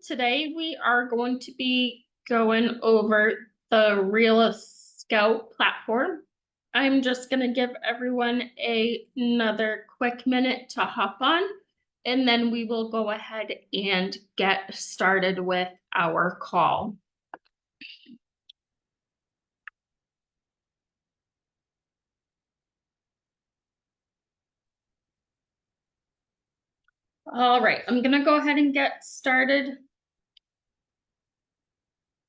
today we are going to be going over the Real Scout platform. I'm just going to give everyone another quick minute to hop on, and then we will go ahead and get started with our call. All right, I'm going to go ahead and get started.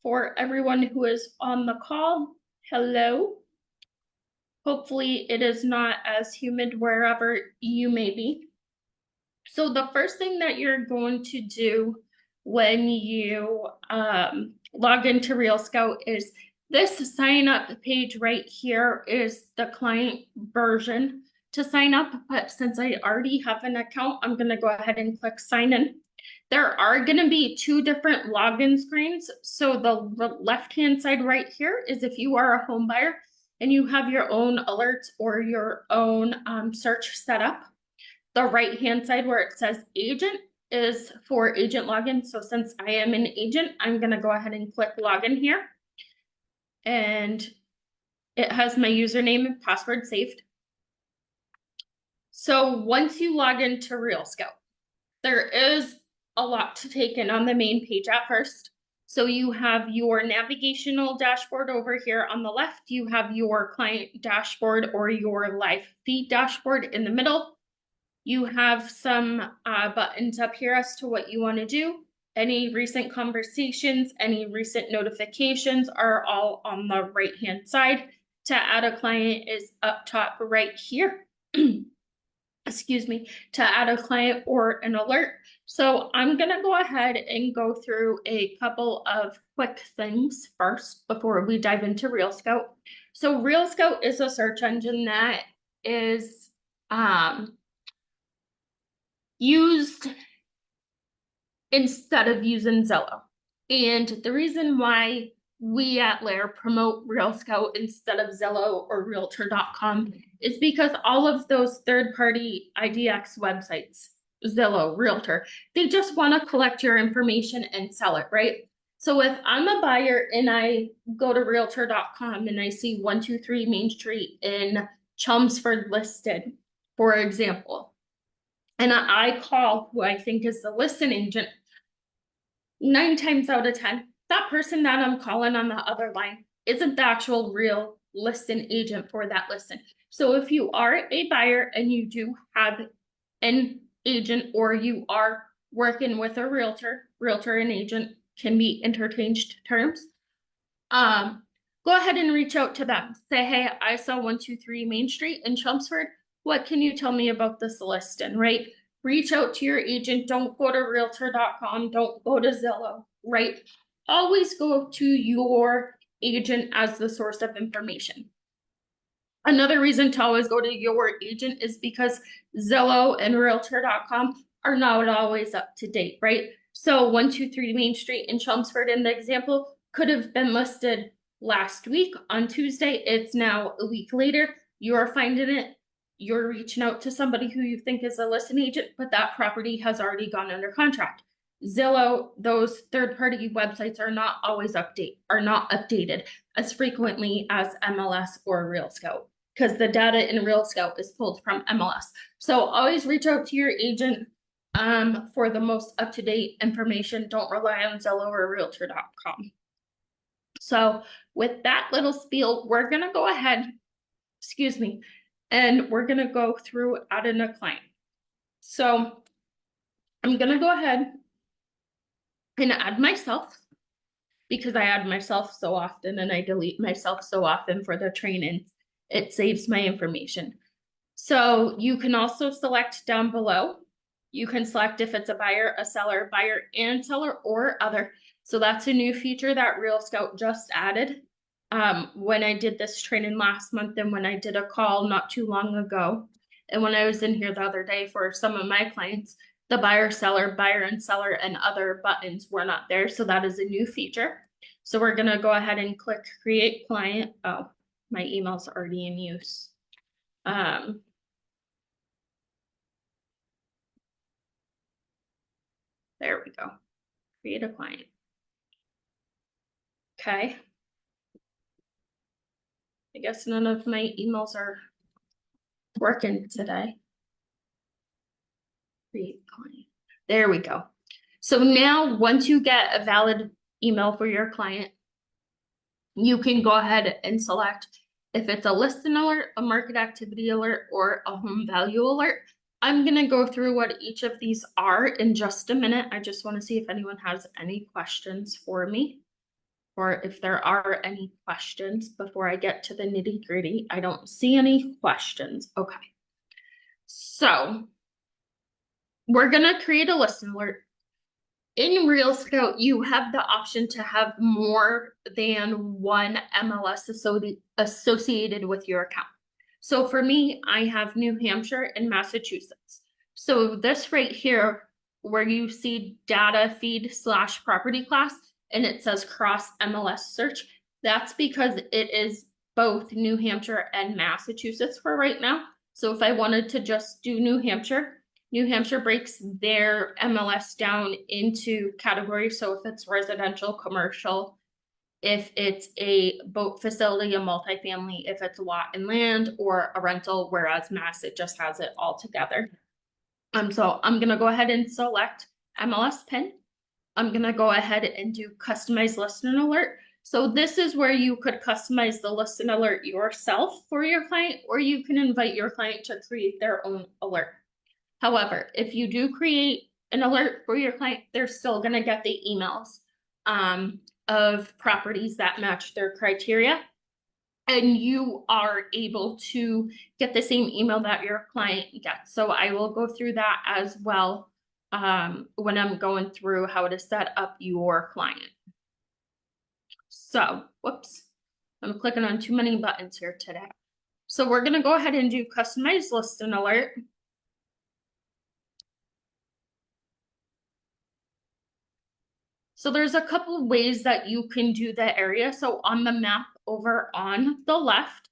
For everyone who is on the call, hello. Hopefully it is not as humid wherever you may be. So the first thing that you're going to do when you log into Real Scout is this sign up page right here is the client version to sign up. But since I already have an account, I'm going to go ahead and click sign in. There are going to be two different login screens. So the left-hand side right here is if you are a home buyer and you have your own alerts or your own search set up. The right-hand side where it says agent is for agent login. So since I am an agent, I'm going to go ahead and click login here. And it has my username and password saved. So once you log into Real Scout, there is a lot to take in on the main page at first. So you have your navigational dashboard over here on the left. You have your client dashboard or your live feed dashboard in the middle. You have some buttons up here as to what you want to do. Any recent conversations, any recent notifications are all on the right-hand side. To add a client is up top right here. Excuse me, to add a client or an alert. So I'm going to go ahead and go through a couple of quick things first before we dive into Real Scout. So Real Scout is a search engine that is used instead of using Zillow. And the reason why we at Lair promote Real Scout instead of Zillow or Realtor.com is because all of those third-party IDX websites, Zillow, Realtor, they just want to collect your information and sell it, right? So if I'm a buyer and I go to Realtor.com and I see 123 Main Street in Chelmsford listed, for example, and I call who I think is the listing agent, 9 times out of 10, that person that I'm calling on the other line isn't the actual real listing agent for that listing. So if you are a buyer and you do have an agent or you are working with a realtor and agent can be interchanged terms, go ahead and reach out to them. Say, hey, I saw 123 Main Street in Chelmsford. What can you tell me about this listing, right? Reach out to your agent. Don't go to Realtor.com. Don't go to Zillow, right? Always go to your agent as the source of information. Another reason to always go to your agent is because Zillow and Realtor.com are not always up to date, right? So 123 Main Street in Chelmsford in the example could have been listed last week on Tuesday. It's now a week later. You're finding it. You're reaching out to somebody who you think is a listing agent, but that property has already gone under contract. Zillow, those third-party websites are not always updated as frequently as MLS or Real Scout, because the data in Real Scout is pulled from MLS. So always reach out to your agent for the most up-to-date information. Don't rely on Zillow or Realtor.com. So with that little spiel, we're gonna go ahead, and we're gonna go through adding a client. So I'm gonna go ahead and add myself, because I add myself so often and I delete myself so often for the training. It saves my information. So you can also select down below. You can select if it's a buyer, a seller, buyer and seller, or other. So that's a new feature that Real Scout just added. When I did this training last month and when I did a call not too long ago, and when I was in here the other day for some of my clients, the buyer and seller and other buttons were not there. So that is a new feature. So we're gonna go ahead and click create client. Oh, my email's already in use. There we go. create a client. Okay. I guess none of my emails are working today. Create client. There we go. So now, once you get a valid email for your client, you can go ahead and select if it's a listing alert, a market activity alert, or a home value alert. I'm gonna go through what each of these are in just a minute. I just want to see if anyone has any questions for me, or if there are any questions before I get to the nitty gritty. I don't see any questions. Okay. So we're gonna create a listing alert. In Real Scout, you have the option to have more than one MLS associated with your account. So for me, I have New Hampshire and Massachusetts. So this right here, where you see data feed / property class, and it says cross MLS search, that's because it is both New Hampshire and Massachusetts for right now. So if I wanted to just do New Hampshire breaks their MLS down into categories. So if it's residential, commercial, if it's a boat facility, a multifamily, if it's a lot and land, or a rental, whereas Mass, it just has it all together. So I'm gonna go ahead and select MLS PIN. I'm gonna go ahead and do customize listing alert. So this is where you could customize the listing alert yourself for your client, or you can invite your client to create their own alert. However, if you do create an alert for your client, they're still gonna get the emails of properties that match their criteria. And you are able to get the same email that your client gets. So I will go through that as well when I'm going through how to set up your client. So, whoops, I'm clicking on too many buttons here today. So we're gonna go ahead and do customize listing alert. So there's a couple ways that you can do the area. So on the map over on the left,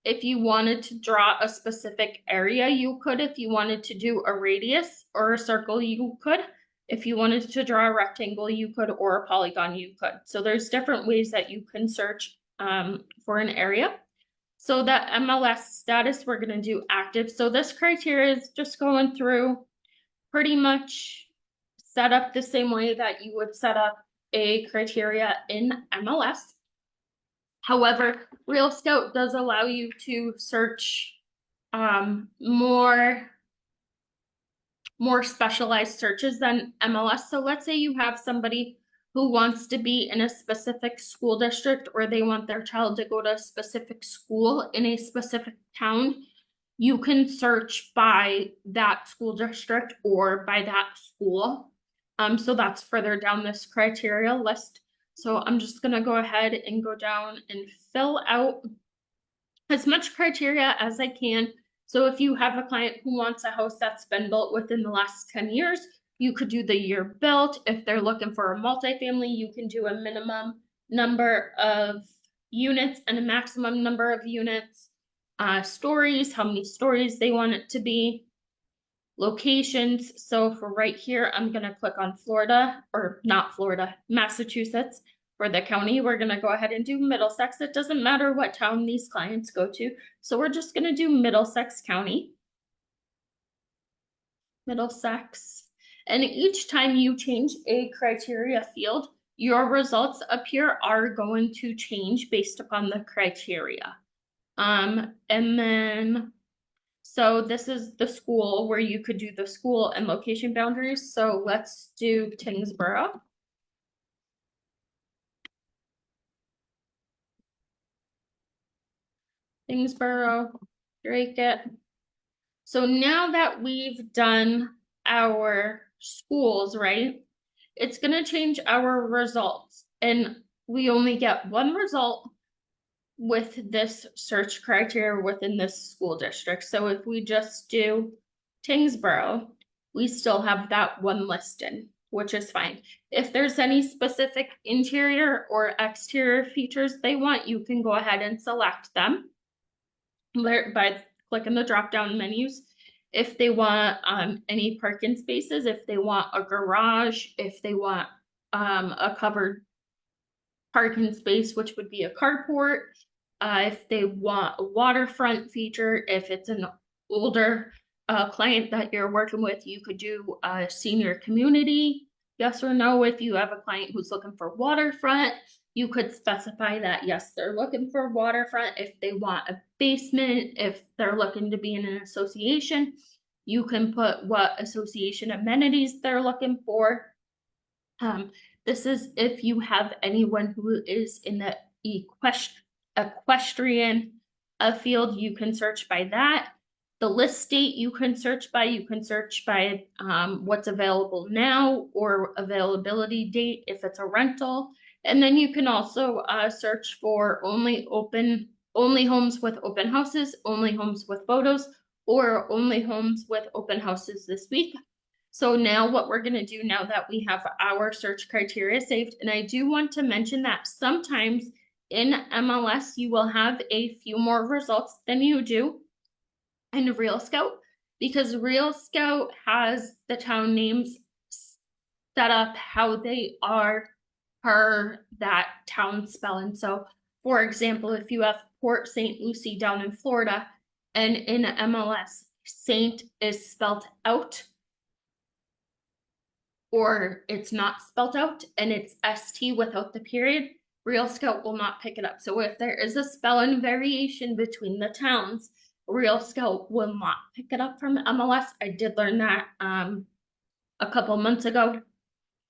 if you wanted to draw a specific area, you could. If you wanted to do a radius or a circle, you could. If you wanted to draw a rectangle, you could, or a polygon, you could. So there's different ways that you can search for an area. So that MLS status, we're gonna do active. So this criteria is just going through pretty much set up the same way that you would set up a criteria in MLS. However, Real Scout does allow you to search more specialized searches than MLS. So let's say you have somebody who wants to be in a specific school district, or they want their child to go to a specific school in a specific town. You can search by that school district or by that school. So that's further down this criteria list. So I'm just gonna go ahead and go down and fill out as much criteria as I can. So if you have a client who wants a house that's been built within the last 10 years, you could do the year built. If they're looking for a multifamily, you can do a minimum number of units and a maximum number of units. Stories, how many stories they want it to be. Locations, so for right here, I'm gonna click on Florida, or not Florida, Massachusetts. For the county, we're gonna go ahead and do Middlesex. It doesn't matter what town these clients go to, so we're just gonna do Middlesex County. Middlesex. And each time you change a criteria field, your results up here are going to change based upon the criteria. And then so this is the school where you could do the school and location boundaries. So let's do Tyngsboro. Tyngsboro, Drake. So now that we've done our schools, right, it's gonna change our results. And we only get one result with this search criteria within this school district. So if we just do Tyngsboro, we still have that one listed, which is fine. If there's any specific interior or exterior features they want, you can go ahead and select them by clicking the drop-down menus. If they want any parking spaces, if they want a garage, if they want a covered parking space, which would be a carport. If they want a waterfront feature, if it's an older client that you're working with, you could do a senior community, yes or no. If you have a client who's looking for waterfront, you could specify that, yes, they're looking for waterfront. If they want a basement, if they're looking to be in an association, you can put what association amenities they're looking for. This is if you have anyone who is in the equestrian field, you can search by that. The list date you can search by what's available now or availability date if it's a rental. And then you can also search for only homes with open houses, only homes with photos, or only homes with open houses this week. So now what we're gonna do now that we have our search criteria saved, and I do want to mention that sometimes in MLS, you will have a few more results than you do in Real Scout, because Real Scout has the town names set up how they are per that town spelling. So for example, if you have Port St. Lucie down in Florida, and in MLS, Saint is spelled out, or it's not spelled out and it's ST without the period, Real Scout will not pick it up. So if there is a spelling variation between the towns, Real Scout will not pick it up from MLS. I did learn that a couple months ago.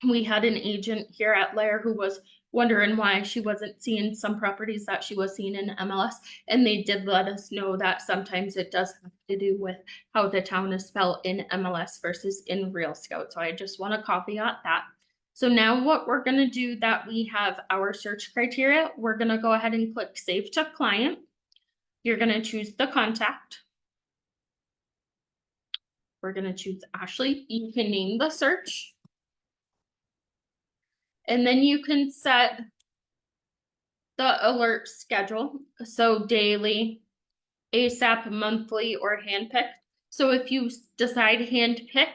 We had an agent here at Lair who was wondering why she wasn't seeing some properties that she was seeing in MLS. And they did let us know that sometimes it does have to do with how the town is spelled in MLS versus in Real Scout. So I just want to caveat that. So now what we're going to do that we have our search criteria, we're going to go ahead and click Save to Client. You're going to choose the contact. We're going to choose Ashley. You can name the search. And then you can set the alert schedule. So daily, ASAP, monthly, or handpicked. So if you decide handpick,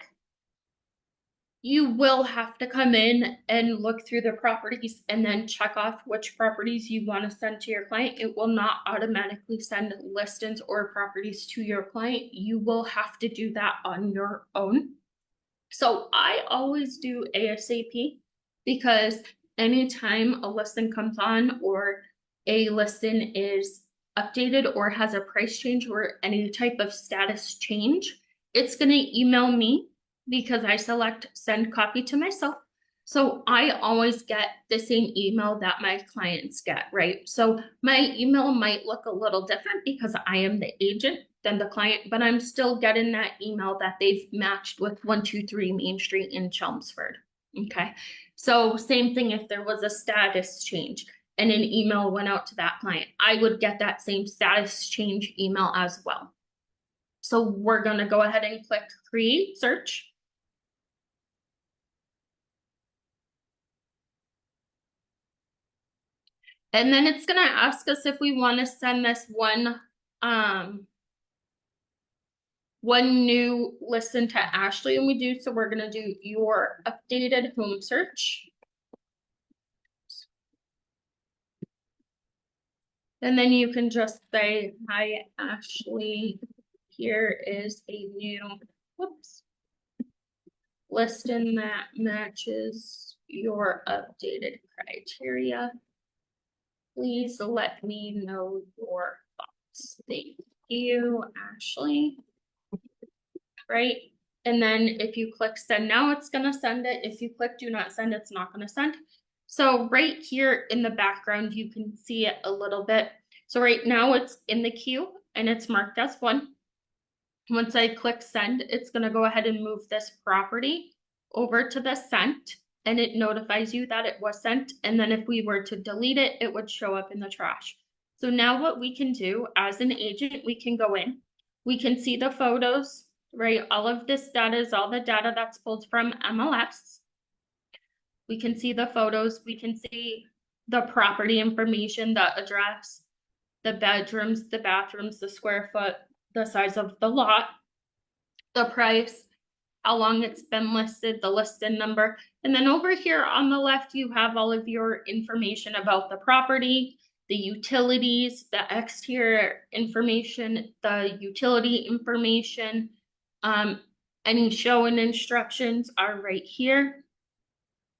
you will have to come in and look through the properties and then check off which properties you want to send to your client. It will not automatically send listings or properties to your client. You will have to do that on your own. So I always do ASAP, because anytime a listing comes on or a listing is updated or has a price change or any type of status change, it's going to email me because I select send copy to myself. So I always get the same email that my clients get, right? So my email might look a little different because I am the agent than the client, but I'm still getting that email that they've matched with 123 Main Street in Chelmsford. Okay, so same thing if there was a status change and an email went out to that client, I would get that same status change email as well. So we're going to go ahead and click Create Search. And then it's going to ask us if we want to send this one new listen to Ashley, and we do. So we're going to do your updated home search. And then you can just say, hi, Ashley, here is a new, listing that matches your updated criteria. Please let me know your thoughts. Thank you, Ashley. Right? And then if you click send now, it's going to send it. If you click do not send, it's not going to send. So right here in the background, you can see it a little bit. So right now it's in the queue and it's marked as 1. Once I click send, it's going to go ahead and move this property over to the sent, and it notifies you that it was sent. And then if we were to delete it, it would show up in the trash. So now what we can do as an agent, we can go in, we can see the photos, right? All of this data is all the data that's pulled from MLS. We can see the photos, we can see the property information, the address, the bedrooms, the bathrooms, the square foot, the size of the lot, the price, how long it's been listed, the listed number. And then over here on the left, you have all of your information about the property, the utilities, the exterior information, the utility information. Any showing instructions are right here.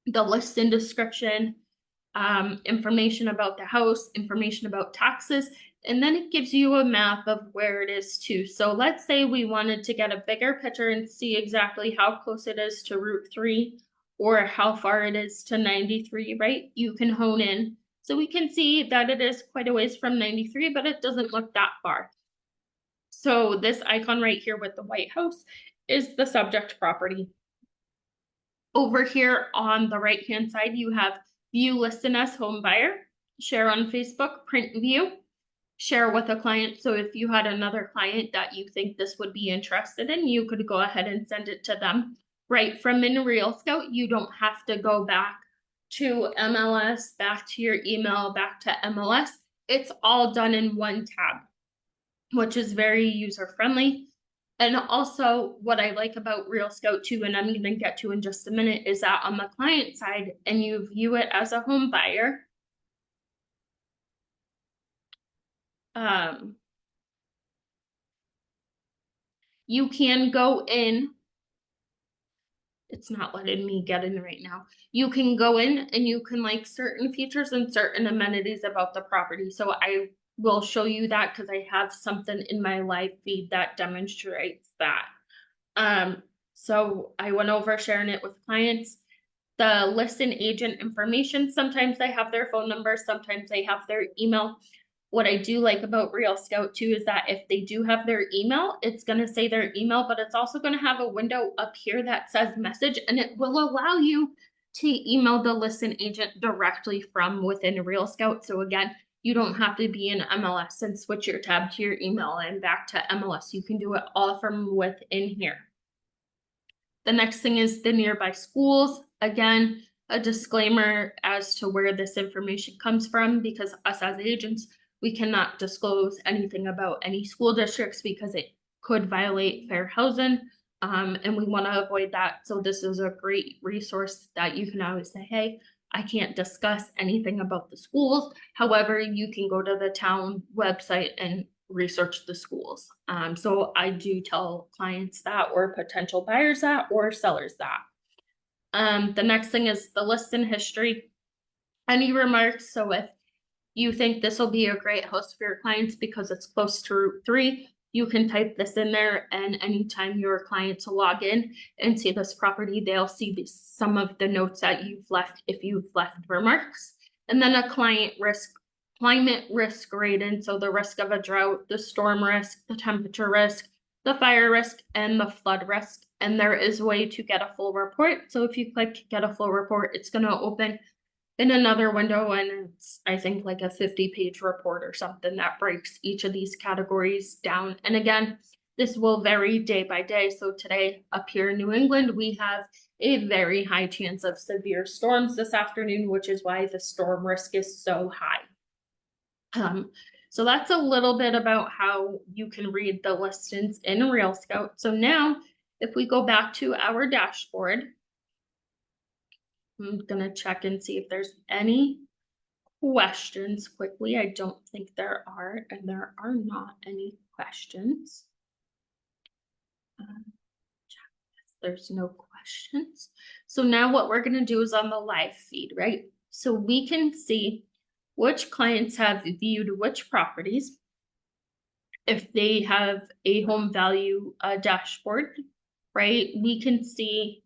The list and description, information about the house, information about taxes, and then it gives you a map of where it is too. So let's say we wanted to get a bigger picture and see exactly how close it is to Route 3 or how far it is to 93, right? You can hone in. So we can see that it is quite a ways from 93, but it doesn't look that far. So this icon right here with the White House is the subject property. Over here on the right-hand side, you have view listing as home buyer, share on Facebook, print view, share with a client. So if you had another client that you think this would be interested in, you could go ahead and send it to them right from in Real Scout. You don't have to go back to MLS, back to your email, back to MLS. It's all done in one tab, which is very user-friendly. And also what I like about Real Scout too, and I'm gonna get to in just a minute, is that on the client side and you view it as a home buyer, you can go in. It's not letting me get in right now. You can go in and you can like certain features and certain amenities about the property. So I will show you that because I have something in my live feed that demonstrates that. So I went over sharing it with clients. The listing agent information, sometimes they have their phone number, sometimes they have their email. What I do like about Real Scout too is that if they do have their email, it's gonna say their email, but it's also gonna have a window up here that says message, and it will allow you to email the listing agent directly from within Real Scout. So again, you don't have to be in MLS and switch your tab to your email and back to MLS. You can do it all from within here. The next thing is the nearby schools. Again, a disclaimer as to where this information comes from, because us as agents, we cannot disclose anything about any school districts because it could violate fair housing. And we want to avoid that. So this is a great resource that you can always say, hey, I can't discuss anything about the schools. However, you can go to the town website and research the schools. So I do tell clients that, or potential buyers that, or sellers that. The next thing is the listing history. Any remarks? So if you think this will be a great house for your clients because it's close to Route 3, you can type this in there, and anytime your clients log in and see this property, they'll see some of the notes that you've left if you've left remarks. And then a climate risk rating, so the risk of a drought, the storm risk, the temperature risk, the fire risk, and the flood risk. And there is a way to get a full report. So if you click get a full report, it's going to open in another window, and it's, I think, like a 50-page report or something that breaks each of these categories down. And again, this will vary day by day. So today up here in New England, we have a very high chance of severe storms this afternoon, which is why the storm risk is so high. So that's a little bit about how you can read the listings in Real Scout. So now if we go back to our dashboard, I'm gonna check and see if there's any questions quickly. I don't think there are, and there are not any questions. There's no questions. So now what we're gonna do is on the live feed, right? So we can see which clients have viewed which properties. If they have a home value dashboard, right? We can see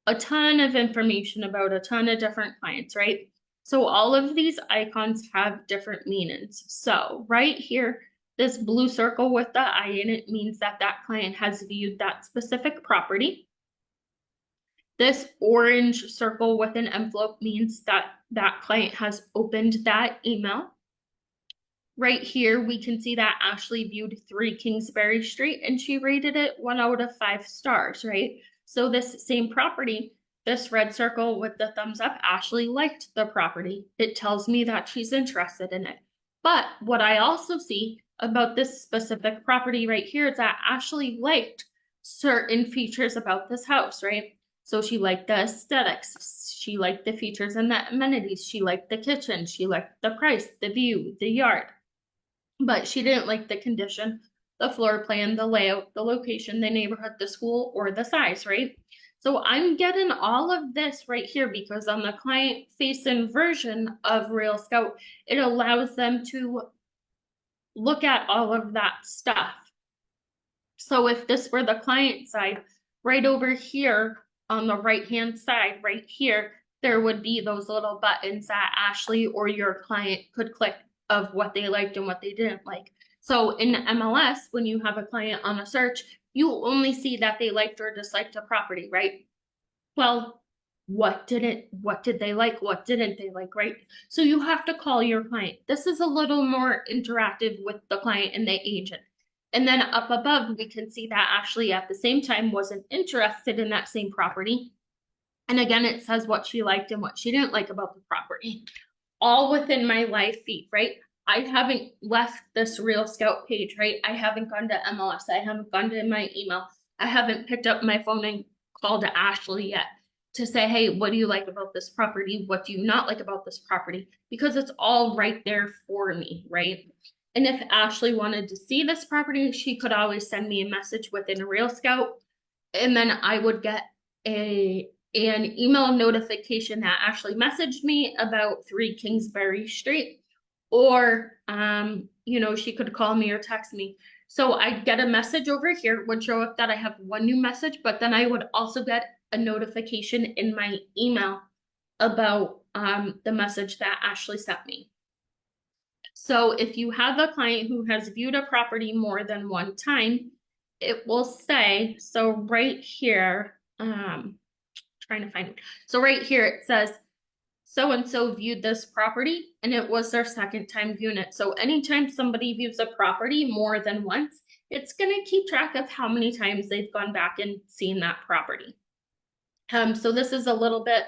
a ton of information about a ton of different clients, right? So all of these icons have different meanings. So right here, this blue circle with the I in it means that that client has viewed that specific property. This orange circle with an envelope means that that client has opened that email. Right here, we can see that Ashley viewed 3 Kingsbury Street and she rated it 1 out of 5 stars, right? So this same property, this red circle with the thumbs up, Ashley liked the property. It tells me that she's interested in it. But what I also see about this specific property right here is that Ashley liked certain features about this house, right? So she liked the aesthetics, she liked the features and the amenities, she liked the kitchen, she liked the price, the view, the yard. But she didn't like the condition, the floor plan, the layout, the location, the neighborhood, the school, or the size, right? So I'm getting all of this right here because on the client facing version of Real Scout, it allows them to look at all of that stuff. So if this were the client side, right over here on the right-hand side, right here, there would be those little buttons that Ashley or your client could click of what they liked and what they didn't like. So in MLS, when you have a client on a search, you only see that they liked or disliked a property, right? Well, what did they like? What didn't they like, right? So you have to call your client. This is a little more interactive with the client and the agent. And then up above, we can see that Ashley at the same time wasn't interested in that same property. And again, it says what she liked and what she didn't like about the property, all within my live feed, right? I haven't left this Real Scout page, right? I haven't gone to MLS. I haven't gone to my email. I haven't picked up my phone and called to Ashley yet to say, hey, what do you like about this property? What do you not like about this property? Because it's all right there for me, right? And if Ashley wanted to see this property, she could always send me a message within a Real Scout, and then I would get an email notification that Ashley messaged me about 3 Kingsbury Street, or she could call me or text me. So I get a message over here, would show up that I have one new message, but then I would also get a notification in my email about the message that Ashley sent me. So if you have a client who has viewed a property more than one time, it will say, so right here, trying to find it. So right here it says, so-and-so viewed this property and it was their second time viewing it. So anytime somebody views a property more than once, it's gonna keep track of how many times they've gone back and seen that property. So this is a little bit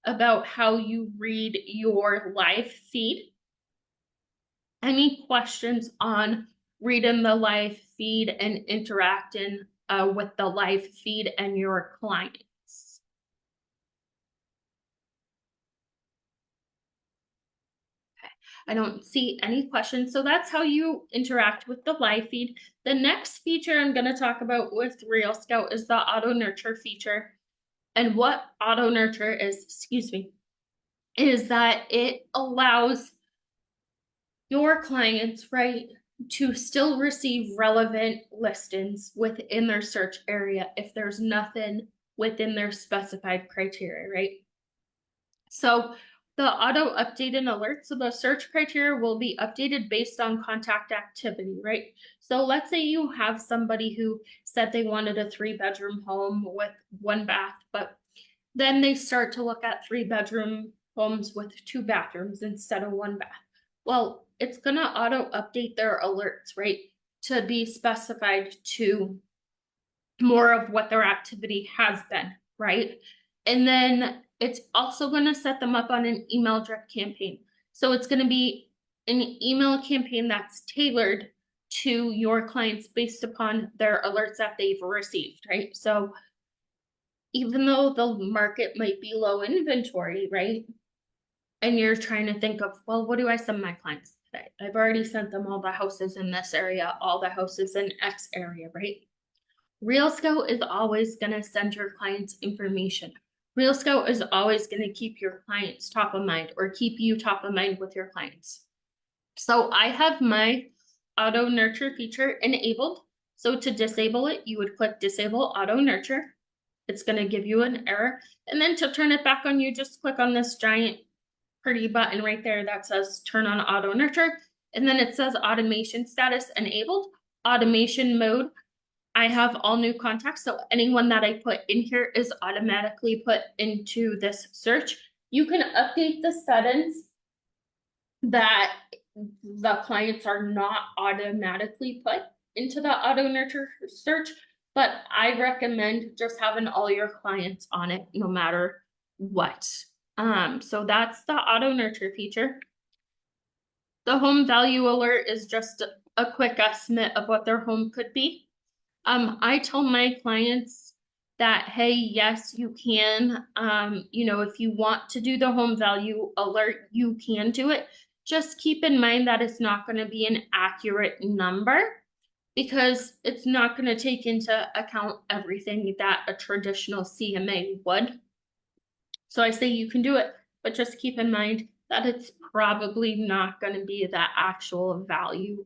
about how you read your live feed. Any questions on reading the live feed and interacting with the live feed and your clients? Okay. I don't see any questions. So that's how you interact with the live feed. The next feature I'm going to talk about with Real Scout is the auto nurture feature. And what auto nurture is, excuse me, is that it allows your clients, right, to still receive relevant listings within their search area if there's nothing within their specified criteria, right? So the auto update and alert, so the search criteria will be updated based on contact activity, right? So let's say you have somebody who said they wanted a 3-bedroom home with 1 bath, but then they start to look at 3-bedroom homes with 2 bathrooms instead of 1 bath. Well, it's gonna auto update their alerts, right? To be specified to more of what their activity has been, right? And then it's also gonna set them up on an email drip campaign. So it's gonna be an email campaign that's tailored to your clients based upon their alerts that they've received, right? So even though the market might be low inventory, right? And you're trying to think of, well, what do I send my clients today? I've already sent them all the houses in this area, all the houses in X area, right? Real Scout is always going to send your clients information. Real Scout is always going to keep your clients top of mind or keep you top of mind with your clients. So I have my auto nurture feature enabled. So to disable it, you would click disable auto nurture. It's going to give you an error. And then to turn it back on, you just click on this giant pretty button right there that says turn on auto nurture. And then it says automation status enabled, automation mode. I have all new contacts. So anyone that I put in here is automatically put into this search. You can update the settings that the clients are not automatically put into the auto nurture search, but I recommend just having all your clients on it no matter what. So that's the auto nurture feature. The home value alert is just a quick estimate of what their home could be. I tell my clients that, hey, yes, you can, if you want to do the home value alert, you can do it. Just keep in mind that it's not gonna be an accurate number because it's not gonna take into account everything that a traditional CMA would. So I say you can do it, but just keep in mind that it's probably not gonna be that actual value.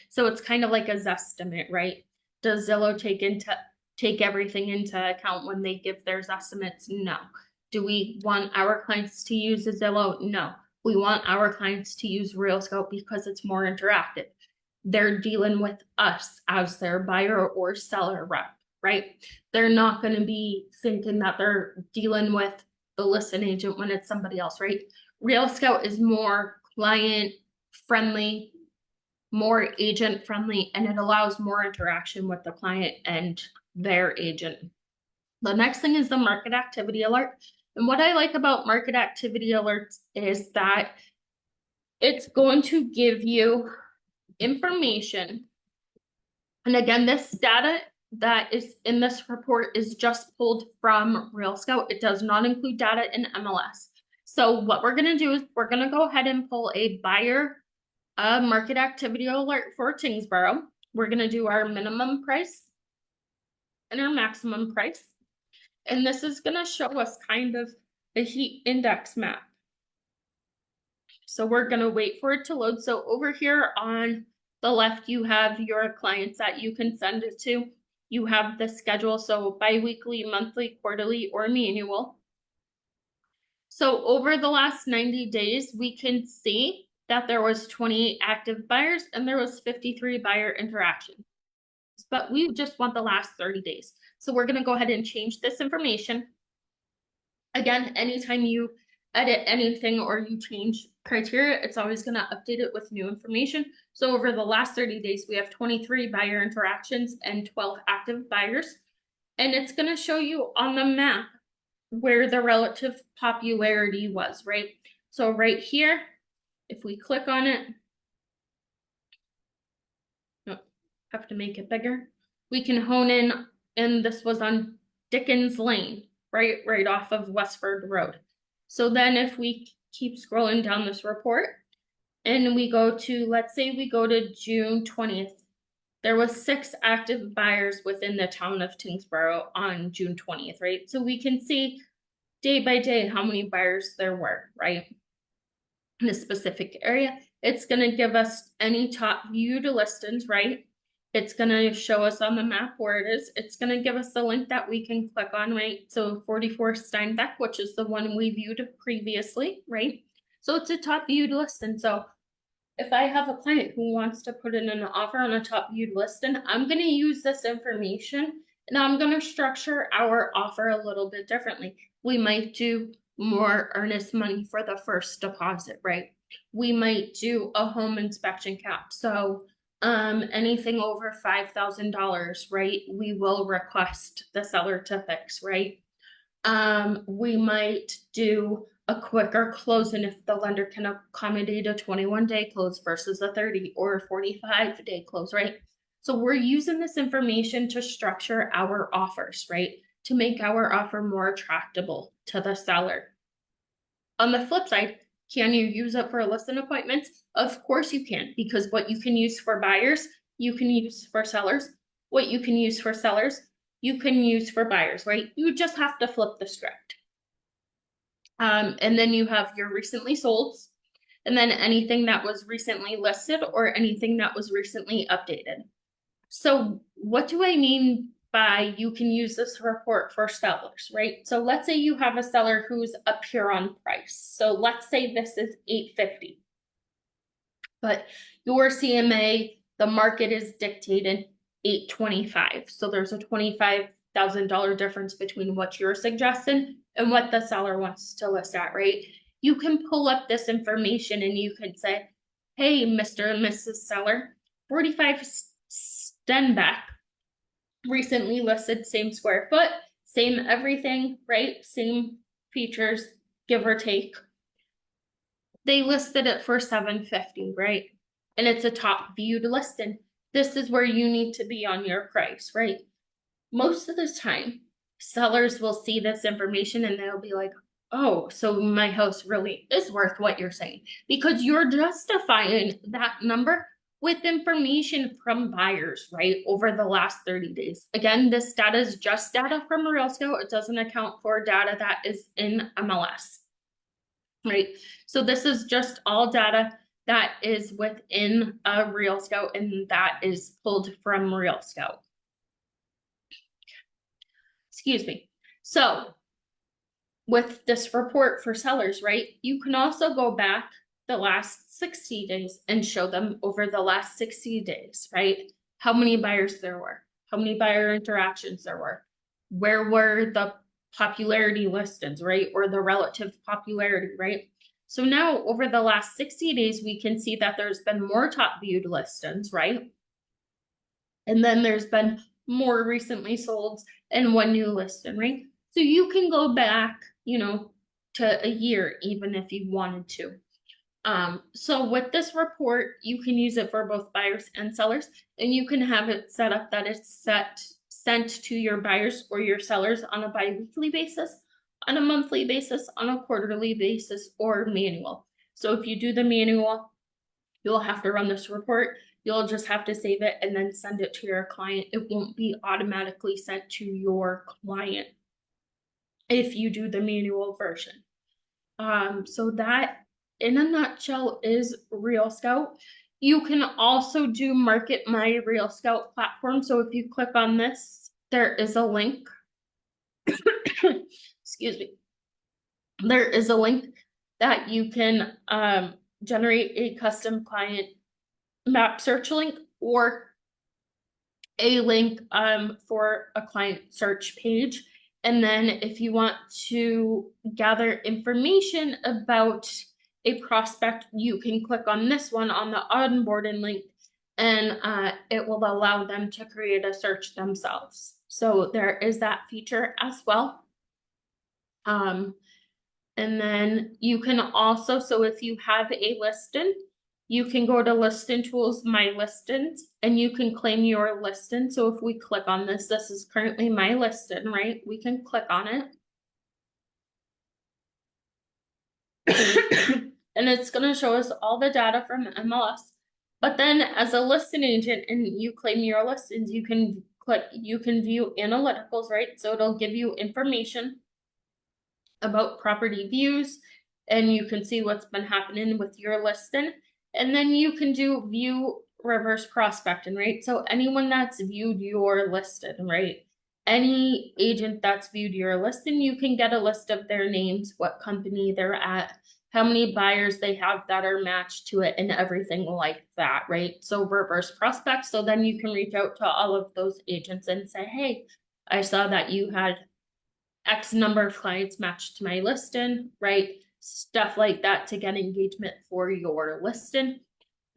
So it's kind of like a Zestimate, right? Does Zillow take everything into account when they give their estimates? No. Do we want our clients to use a Zillow? No. We want our clients to use RealScope because it's more interactive. They're dealing with us as their buyer or seller rep, right? They're not gonna be thinking that they're dealing with the listing agent when it's somebody else, right? RealScout is more client friendly, more agent friendly, and it allows more interaction with the client and their agent. The next thing is the market activity alert. And what I like about market activity alerts is that it's going to give you information. And again, this data that is in this report is just pulled from RealScout. It does not include data in MLS. So what we're gonna do is we're gonna go ahead and pull a buyer market activity alert for Tyngsboro. We're gonna do our minimum price and our maximum price. And this is gonna show us kind of a heat index map. So we're gonna wait for it to load. So over here on the left, you have your clients that you can send it to. You have the schedule, so bi-weekly, monthly, quarterly, or annual. So over the last 90 days, we can see that there was 28 active buyers and there was 53 buyer interactions. But we just want the last 30 days. So we're gonna go ahead and change this information. Again, anytime you edit anything or you change criteria, it's always gonna update it with new information. So over the last 30 days, we have 23 buyer interactions and 12 active buyers. And it's gonna show you on the map where the relative popularity was, right? So right here, if we click on it, have to make it bigger. We can hone in, and this was on Dickens Lane, right off of Westford Road. So then if we keep scrolling down this report and we go to, let's say we go to June 20th, there was 6 active buyers within the town of Tyngsboro on June 20th, right? So we can see day by day how many buyers there were, right? In a specific area. It's gonna give us any top viewed listings, right? It's gonna show us on the map where it is. It's gonna give us the link that we can click on, right? So 44 Steinbeck, which is the one we viewed previously, right? So it's a top viewed listing. So if I have a client who wants to put in an offer on a top viewed listing, I'm gonna use this information and I'm gonna structure our offer a little bit differently. We might do more earnest money for the first deposit, right? We might do a home inspection cap. So anything over $5,000, right? We will request the seller to fix, right? We might do a quicker closing if the lender can accommodate a 21-day close versus a 30 or a 45-day close, right? So we're using this information to structure our offers, right? To make our offer more attractable to the seller. On the flip side, can you use it for listing appointments? Of course you can, because what you can use for buyers, you can use for sellers. What you can use for sellers, you can use for buyers, right? You just have to flip the script. And then you have your recently solds, and then anything that was recently listed or anything that was recently updated. So what do I mean by you can use this report for sellers, right? So let's say you have a seller who's up here on price. So let's say this is $850. But your CMA, the market is dictated $825. So there's a $25,000 difference between what you're suggesting and what the seller wants to list at, right? You can pull up this information and you can say, hey, Mr. and Mrs. Seller, 45 Steinbeck, recently listed, same square foot, same everything, right? Same features, give or take. They listed it for $750, right? And it's a top viewed listing. this is where you need to be on your price, right? Most of the time, sellers will see this information and they'll be like, oh, so my house really is worth what you're saying, because you're justifying that number with information from buyers, right, over the last 30 days. Again, this data is just data from RealScout. It doesn't account for data that is in MLS, right? So this is just all data that is within a RealScout, and that is pulled from RealScout. Excuse me. So with this report for sellers, right, you can also go back the last 60 days and show them over the last 60 days, right? How many buyers there were, how many buyer interactions there were, where were the popularity listings, right? Or the relative popularity, right? So now over the last 60 days, we can see that there's been more top viewed listings, right? And then there's been more recently sold and one new listing, right? So you can go back, to a year, even if you wanted to. So with this report, you can use it for both buyers and sellers, and you can have it set up that it's sent to your buyers or your sellers on a bi-weekly basis, on a monthly basis, on a quarterly basis, or manual. So if you do the manual, you'll have to run this report. You'll just have to save it and then send it to your client. It won't be automatically sent to your client if you do the manual version. So that in a nutshell is RealScout. You can also do Market My RealScout platform. So if you click on this, there is a link. Excuse me. There is a link that you can generate a custom client map search link, or a link for a client search page. And then if you want to gather information about a prospect, you can click on this one on the onboarding link, and it will allow them to create a search themselves. So there is that feature as well. And then you can also, so if you have a listing, you can go to Listing Tools, My Listings, and you can claim your listing. So if we click on this, this is currently my listing, right? We can click on it. And it's going to show us all the data from MLS. But then as a listing agent and you claim your listings, you can view analyticals, right? So it'll give you information about property views, and you can see what's been happening with your listing. And then you can do view reverse prospecting, right? So anyone that's viewed your listing, right? Any agent that's viewed your listing, you can get a list of their names, what company they're at, how many buyers they have that are matched to it, and everything like that, right? So reverse prospect. So then you can reach out to all of those agents and say, hey, I saw that you had X number of clients matched to my listing, right? Stuff like that to get engagement for your listing.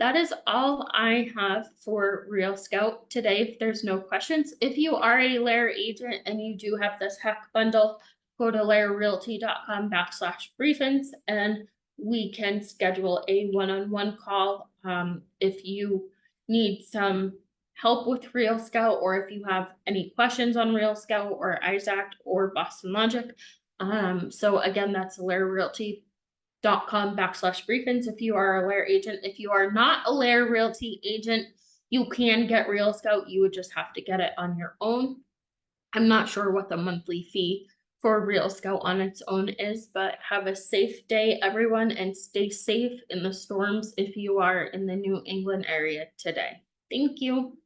That is all I have for RealScout today. If there's no questions, if you are a Lair agent and you do have this hack bundle, go to lairrealty.com/briefings, and we can schedule a one-on-one call if you need some help with RealScout, or if you have any questions on RealScout or iZact or Boston Logic. So again, that's lairrealty.com/briefings if you are a Lair agent. If you are not a Lair Realty agent, you can get RealScout. You would just have to get it on your own. I'm not sure what the monthly fee for RealScout on its own is, but have a safe day, everyone, and stay safe in the storms if you are in the New England area today. Thank you.